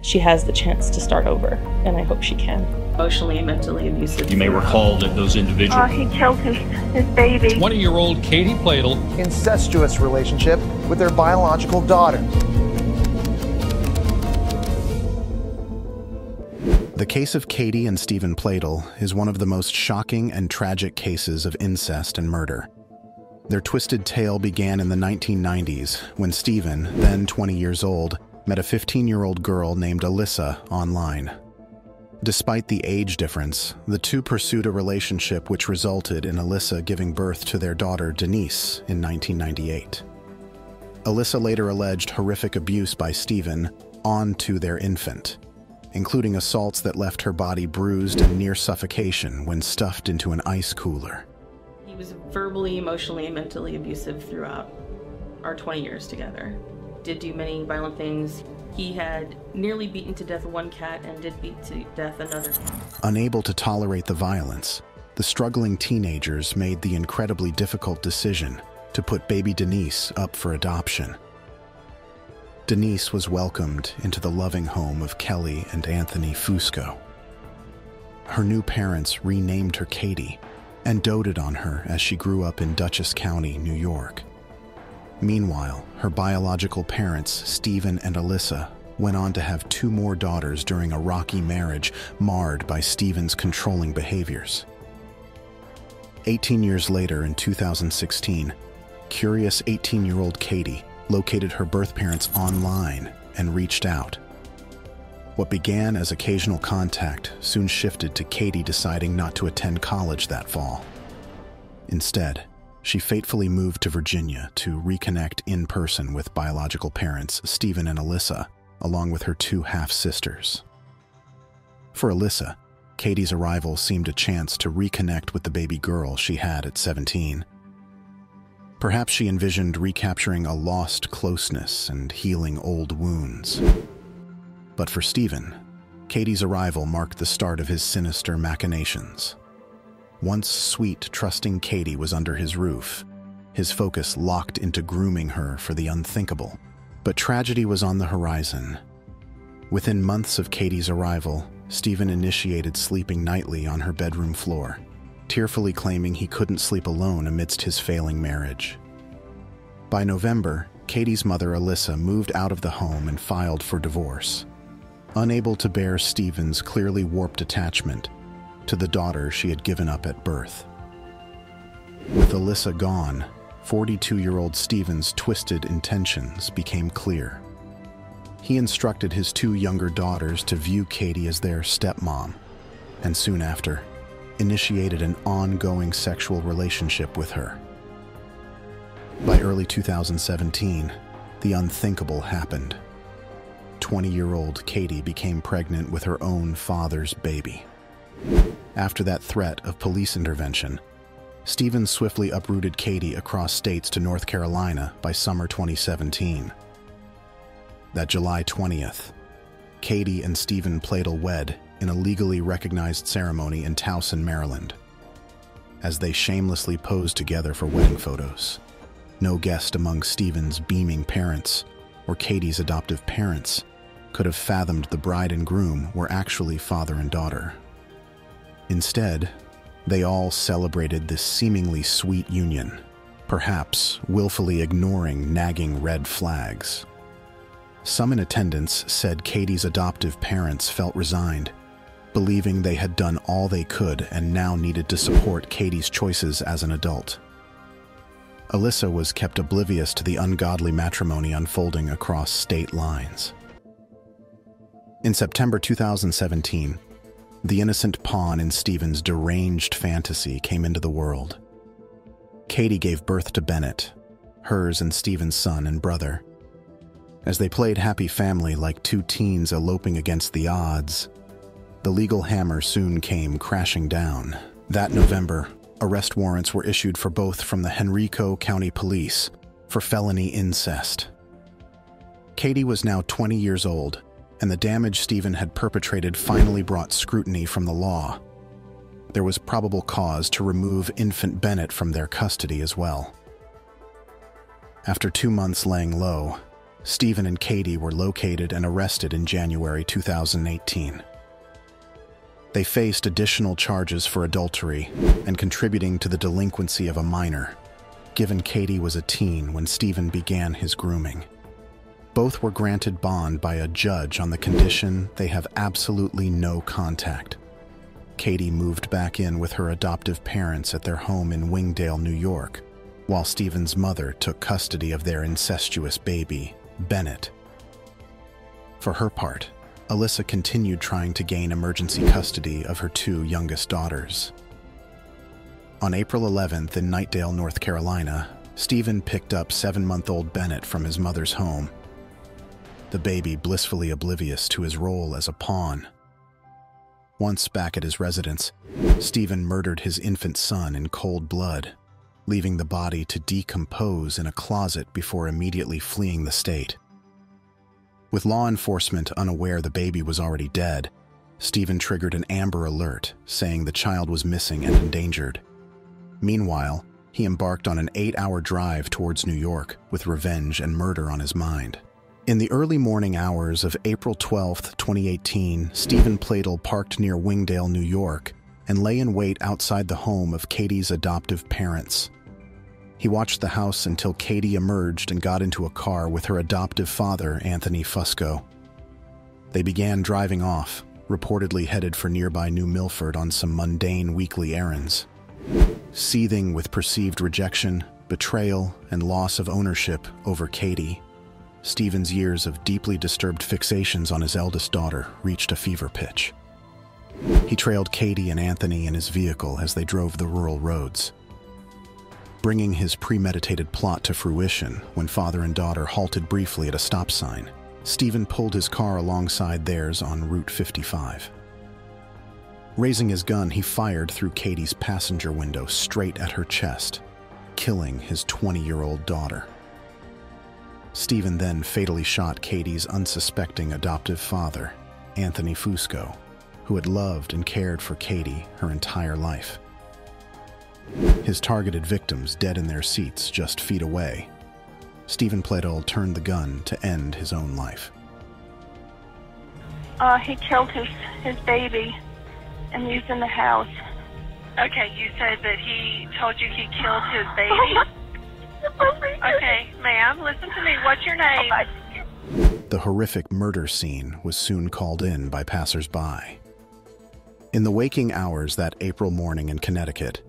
She has the chance to start over, and I hope she can. Emotionally and mentally abusive. You may recall that those individuals... He killed his baby. 20-year-old Katie Pladl. Incestuous relationship with their biological daughter. The case of Katie and Steven Pladl is one of the most shocking and tragic cases of incest and murder. Their twisted tale began in the 1990s when Steven, then 20 years old, met a 15-year-old girl named Alyssa online. Despite the age difference, the two pursued a relationship which resulted in Alyssa giving birth to their daughter Denise in 1998. Alyssa later alleged horrific abuse by Steven onto their infant, including assaults that left her body bruised and near suffocation when stuffed into an ice cooler. He was verbally, emotionally, and mentally abusive throughout our 20 years together. Did do many violent things. He had nearly beaten to death one cat and did beat to death another. Unable to tolerate the violence, the struggling teenagers made the incredibly difficult decision to put baby Denise up for adoption. Denise was welcomed into the loving home of Kelly and Anthony Fusco. Her new parents renamed her Katie and doted on her as she grew up in Dutchess County, New York. Meanwhile, her biological parents, Steven and Alyssa, went on to have 2 more daughters during a rocky marriage marred by Steven's controlling behaviors. 18 years later, in 2016, curious 18-year-old Katie located her birth parents online and reached out. What began as occasional contact soon shifted to Katie deciding not to attend college that fall. Instead, she fatefully moved to Virginia to reconnect in person with biological parents Steven and Alyssa, along with her 2 half-sisters. For Alyssa, Katie's arrival seemed a chance to reconnect with the baby girl she had at 17. Perhaps she envisioned recapturing a lost closeness and healing old wounds. But for Steven, Katie's arrival marked the start of his sinister machinations. Once sweet, trusting Katie was under his roof, his focus locked into grooming her for the unthinkable. But tragedy was on the horizon. Within months of Katie's arrival, Steven initiated sleeping nightly on her bedroom floor, tearfully claiming he couldn't sleep alone amidst his failing marriage. By November, Katie's mother Alyssa moved out of the home and filed for divorce, unable to bear Steven's clearly warped attachment to the daughter she had given up at birth. With Alyssa gone, 42-year-old Steven's twisted intentions became clear. He instructed his 2 younger daughters to view Katie as their stepmom, and soon after, initiated an ongoing sexual relationship with her. By early 2017, the unthinkable happened. 20-year-old Katie became pregnant with her own father's baby. After that threat of police intervention, Steven swiftly uprooted Katie across states to North Carolina by summer 2017. That July 20th, Katie and Steven Pladl wed in a legally recognized ceremony in Towson, Maryland. As they shamelessly posed together for wedding photos, no guest among Steven's beaming parents or Katie's adoptive parents could have fathomed the bride and groom were actually father and daughter. Instead, they all celebrated this seemingly sweet union, perhaps willfully ignoring nagging red flags. Some in attendance said Katie's adoptive parents felt resigned, believing they had done all they could and now needed to support Katie's choices as an adult. Alyssa was kept oblivious to the ungodly matrimony unfolding across state lines. In September 2017, the innocent pawn in Steven's deranged fantasy came into the world. Katie gave birth to Bennett, hers and Steven's son and brother. As they played happy family like 2 teens eloping against the odds, the legal hammer soon came crashing down. That November, arrest warrants were issued for both from the Henrico County Police for felony incest. Katie was now 20 years old, and the damage Steven had perpetrated finally brought scrutiny from the law. There was probable cause to remove infant Bennett from their custody as well. After 2 months laying low, Steven and Katie were located and arrested in January 2018. They faced additional charges for adultery and contributing to the delinquency of a minor, given Katie was a teen when Steven began his grooming. Both were granted bond by a judge on the condition they have absolutely no contact. Katie moved back in with her adoptive parents at their home in Wingdale, New York, while Steven's mother took custody of their incestuous baby, Bennett. For her part, Alyssa continued trying to gain emergency custody of her two youngest daughters. On April 11th in Knightdale, North Carolina, Steven picked up 7-month-old Bennett from his mother's home, the baby blissfully oblivious to his role as a pawn. Once back at his residence, Steven murdered his infant son in cold blood, leaving the body to decompose in a closet before immediately fleeing the state. With law enforcement unaware the baby was already dead, Steven triggered an Amber Alert saying the child was missing and endangered. Meanwhile, he embarked on an 8-hour drive towards New York with revenge and murder on his mind. In the early morning hours of April 12, 2018, Steven Pladl parked near Wingdale, New York, and lay in wait outside the home of Katie's adoptive parents. He watched the house until Katie emerged and got into a car with her adoptive father, Anthony Fusco. They began driving off, reportedly headed for nearby New Milford on some mundane weekly errands. Seething with perceived rejection, betrayal, and loss of ownership over Katie, Steven's years of deeply disturbed fixations on his eldest daughter reached a fever pitch. He trailed Katie and Anthony in his vehicle as they drove the rural roads, bringing his premeditated plot to fruition when father and daughter halted briefly at a stop sign. Steven pulled his car alongside theirs on Route 55. Raising his gun, he fired through Katie's passenger window straight at her chest, killing his 20-year-old daughter. Steven then fatally shot Katie's unsuspecting adoptive father, Anthony Fusco, who had loved and cared for Katie her entire life. His targeted victims dead in their seats just feet away, Steven Pladl turned the gun to end his own life. He killed his baby, and he's in the house. Okay, you said that he told you he killed his baby? Okay, ma'am, listen to me. What's your name? The horrific murder scene was soon called in by passers-by. In the waking hours that April morning in Connecticut,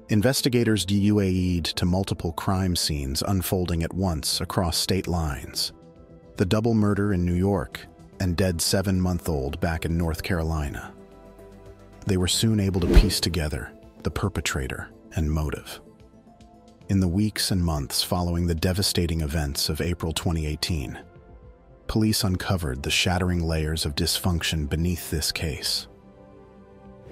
investigators UAE'd to multiple crime scenes unfolding at once across state lines. The double murder in New York and dead 7-month-old back in North Carolina. They were soon able to piece together the perpetrator and motive. In the weeks and months following the devastating events of April 2018, police uncovered the shattering layers of dysfunction beneath this case.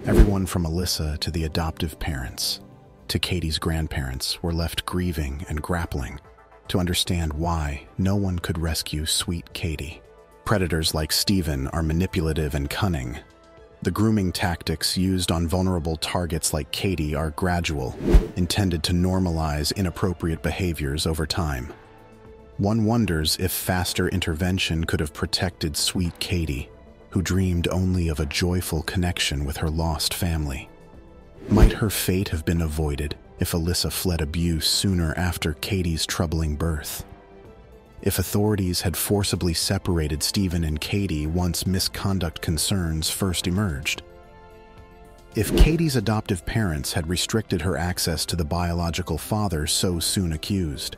Everyone from Alyssa to the adoptive parents, to Katie's grandparents, were left grieving and grappling to understand why no one could rescue sweet Katie. Predators like Steven are manipulative and cunning. The grooming tactics used on vulnerable targets like Katie are gradual, intended to normalize inappropriate behaviors over time. One wonders if faster intervention could have protected sweet Katie, who dreamed only of a joyful connection with her lost family. Might her fate have been avoided if Alyssa fled abuse sooner after Katie's troubling birth? If authorities had forcibly separated Steven and Katie once misconduct concerns first emerged? If Katie's adoptive parents had restricted her access to the biological father so soon accused?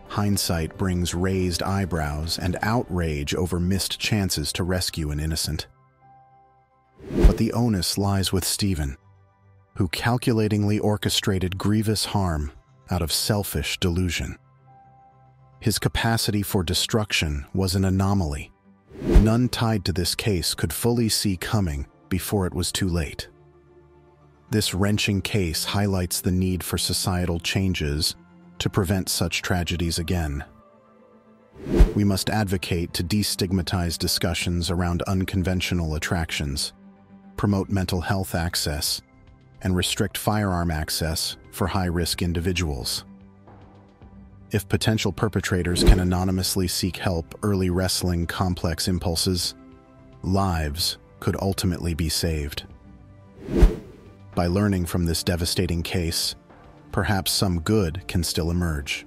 Hindsight brings raised eyebrows and outrage over missed chances to rescue an innocent. But the onus lies with Steven, who calculatingly orchestrated grievous harm out of selfish delusion. His capacity for destruction was an anomaly. None tied to this case could fully see coming before it was too late. This wrenching case highlights the need for societal changes to prevent such tragedies again. We must advocate to destigmatize discussions around unconventional attractions, promote mental health access, and restrict firearm access for high-risk individuals. If potential perpetrators can anonymously seek help early wrestling complex impulses, lives could ultimately be saved. By learning from this devastating case, perhaps some good can still emerge.